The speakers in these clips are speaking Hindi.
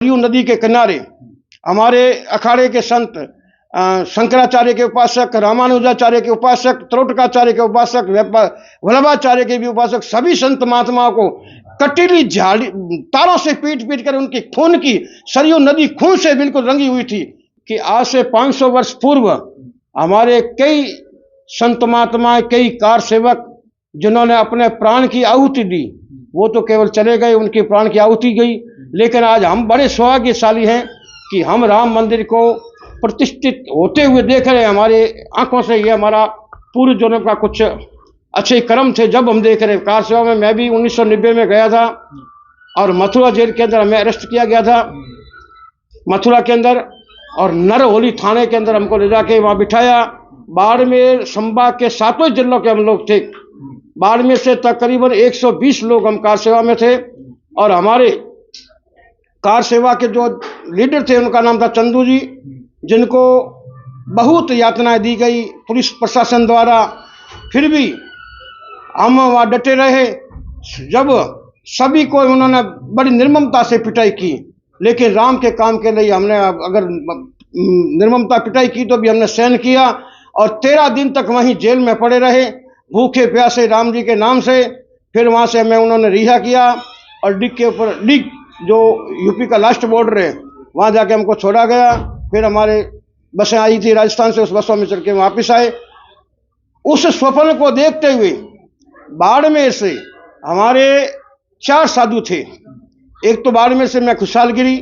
सरयू नदी के किनारे हमारे अखाड़े के संत शंकराचार्य के उपासक, रामानुजाचार्य के उपासक, त्रोटकाचार्य के उपासक, वल्लभाचार्य के भी उपासक, सभी संत महात्माओं को कटीली झाड़ी तारों से पीट पीट कर उनकी खून की सरयू नदी खून से बिल्कुल रंगी हुई थी कि आज से 500 वर्ष पूर्व हमारे कई संत महात्मा, कई कार सेवक जिन्होंने अपने प्राण की आहुति दी, वो तो केवल चले गए, उनके प्राण की आहुति गई। लेकिन आज हम बड़े सौभाग्यशाली हैं कि हम राम मंदिर को प्रतिष्ठित होते हुए देख रहे हैं। हमारे आंखों से ये हमारा पूर्व जन्म का कुछ अच्छे कर्म थे जब हम देख रहे हैं। कार सेवा में मैं भी 1990 में गया था और मथुरा जेल के अंदर हमें अरेस्ट किया गया था, मथुरा के अंदर, और नरहोली थाने के अंदर हमको ले जाके वहाँ बिठाया। बाड़मेर संभाग के 7 जिलों के हम लोग थे। बाड़मेर से तकरीबन 120 लोग हम कार सेवा में थे और हमारे कार सेवा के जो लीडर थे उनका नाम था चंदू जी, जिनको बहुत यातनाएं दी गई पुलिस प्रशासन द्वारा। फिर भी हम वहाँ डटे रहे। जब सभी को उन्होंने बड़ी निर्ममता से पिटाई की, लेकिन राम के काम के लिए हमने अगर निर्ममता पिटाई की तो भी हमने सहन किया और 13 दिन तक वहीं जेल में पड़े रहे, भूखे प्यासे राम जी के नाम से। फिर वहाँ से हमें उन्होंने रिहा किया और डिग के ऊपर, डिग जो यूपी का लास्ट बॉर्डर है, वहाँ जाके हमको छोड़ा गया। फिर हमारे बसें आई थी राजस्थान से, उस बसों में चढ़ के वापस आए। उस स्वप्न को देखते हुए बाड़मेर से हमारे 4 साधु थे। एक तो बाड़मेर से मैं खुशहालगिरी,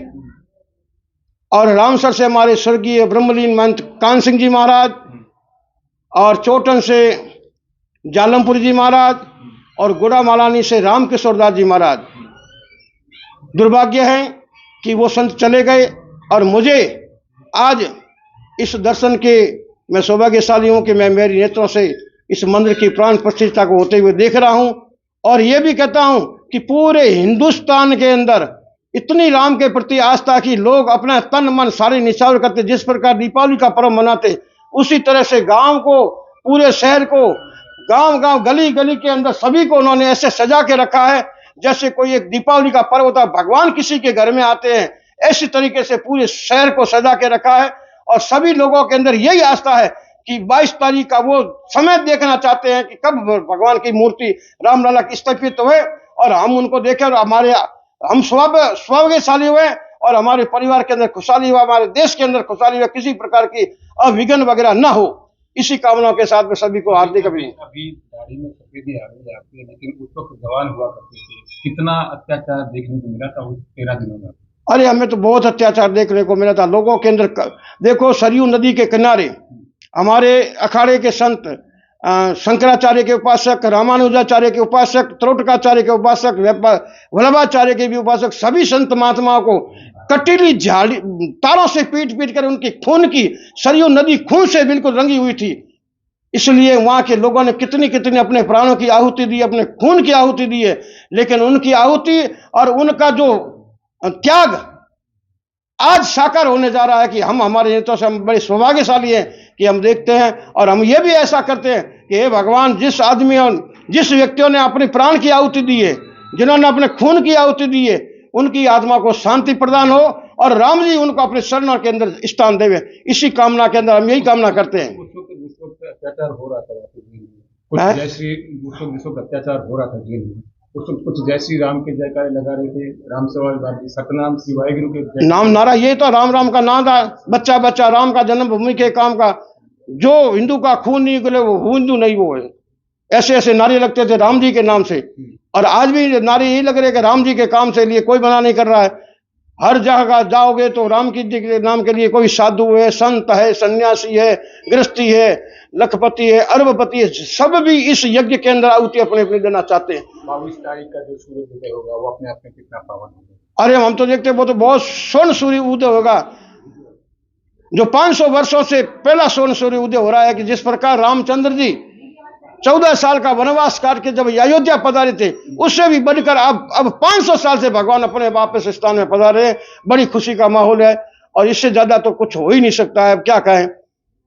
और रामसर से हमारे स्वर्गीय ब्रह्मलीन महंत कान सिंह जी महाराज, और चोटन से जालमपुरी जी महाराज, और गुड़ा मालानी से रामकिशोर दास जी महाराज। दुर्भाग्य है कि वो संत चले गए और मुझे आज इस दर्शन के मैं सौभाग्यशाली हूँ कि मैं मेरी नेत्रों से इस मंदिर की प्राण प्रतिष्ठा को होते हुए देख रहा हूँ। और ये भी कहता हूँ कि पूरे हिंदुस्तान के अंदर इतनी राम के प्रति आस्था की लोग अपना तन मन सारे निछावर करते। जिस प्रकार दीपावली का पर्व मनाते, उसी तरह से गांव को, पूरे शहर को, गांव गांव गली गली के अंदर सभी को उन्होंने ऐसे सजा के रखा है जैसे कोई एक दीपावली का पर्व होता है, भगवान किसी के घर में आते हैं, ऐसी तरीके से पूरे शहर को सजा के रखा है। और सभी लोगों के अंदर यही आस्था है कि 22 तारीख का वो समय देखना चाहते हैं कि कब भगवान की मूर्ति रामलला की स्थापित हुए और हम उनको देखें और हम सौभाग्यशाली हुए और हमारे परिवार के अंदर खुशहाली हुआ, हमारे देश के अंदर खुशहाली हुआ, किसी प्रकार की अविघ्न वगैरह न हो। इसी कामना के साथ में सभी को हार्दिक अभिनंदन। अभी दाढ़ी में सफेदी आ रही है आपकी, लेकिन उस वक्त जवान हुआ करते थे, कितना अत्याचार देखने को मिला था उस 13 दिनों में? अरे हमें तो बहुत अत्याचार देखने को मिला था लोगों के अंदर। देखो, सरयू नदी के किनारे हमारे अखाड़े के संत शंकराचार्य के उपासक, रामानुजाचार्य के उपासक, त्रोटकाचार्य के उपासक, वल्लभाचार्य के भी उपासक, सभी संत महात्माओं को कटीली झाड़ी तारों से पीट पीट कर उनकी खून की सरयू नदी खून से बिल्कुल रंगी हुई थी। इसलिए वहां के लोगों ने कितनी कितनी अपने प्राणों की आहुति दी, अपने खून की आहुति दी है। लेकिन उनकी आहुति और उनका जो त्याग आज साकार होने जा रहा है कि हम, हमारे नेताओं से हम बड़े सौभाग्यशाली हैं कि हम देखते हैं और हम ये भी ऐसा करते हैं कि हे भगवान, जिस आदमी और जिस व्यक्तियों ने अपने प्राण की आहुति दी है, जिन्होंने अपने खून की आहुति दी है, उनकी आत्मा को शांति प्रदान हो और राम जी उनको अपने शरण के अंदर स्थान देवे। इसी कामना के अंदर हम यही कामना करते हैं। अत्याचार हो रहा था कुछ जय श्री अत्याचार हो रहा था जेल में, कुछ जय श्री राम के जयकारे लगा रहे थे, राम सवाल सतनाम श्री वाहिगुरु के नाम नारा, ये तो राम राम का नाम था। बच्चा बच्चा राम का जन्मभूमि के काम का, जो हिंदू का खून नहीं निकले वो हिंदू नहीं, वो है। ऐसे ऐसे नारे लगते थे राम जी के नाम से, और आज भी नारे यही लग रहे कि राम जी के काम से लिए कोई मना नहीं कर रहा है। हर जगह जाओगे तो राम की जी के नाम के लिए कोई साधु है, संत है, सन्यासी है, गृहस्थी है, लखपति है, अरबपति है, सब भी इस यज्ञ के अंदर आहुति अपने अपने देना चाहते हैं। 22 तारीख का जो सूर्योदय होगा वो अपने आप में कितना पावन होगा? अरे हम तो देखते हैं वो तो बहुत स्वर्ण सूर्य उदय होगा, जो 500 वर्षों से पहला स्वर्ण सूर्य उदय हो रहा है। कि जिस प्रकार रामचंद्र जी 14 साल का वनवास काट के जब अयोध्या पधारे थे, उससे भी बढ़कर अब 500 साल से भगवान अपने वापस स्थान में पधारे। बड़ी खुशी का माहौल है और इससे ज्यादा तो कुछ हो ही नहीं सकता है। अब क्या कहें।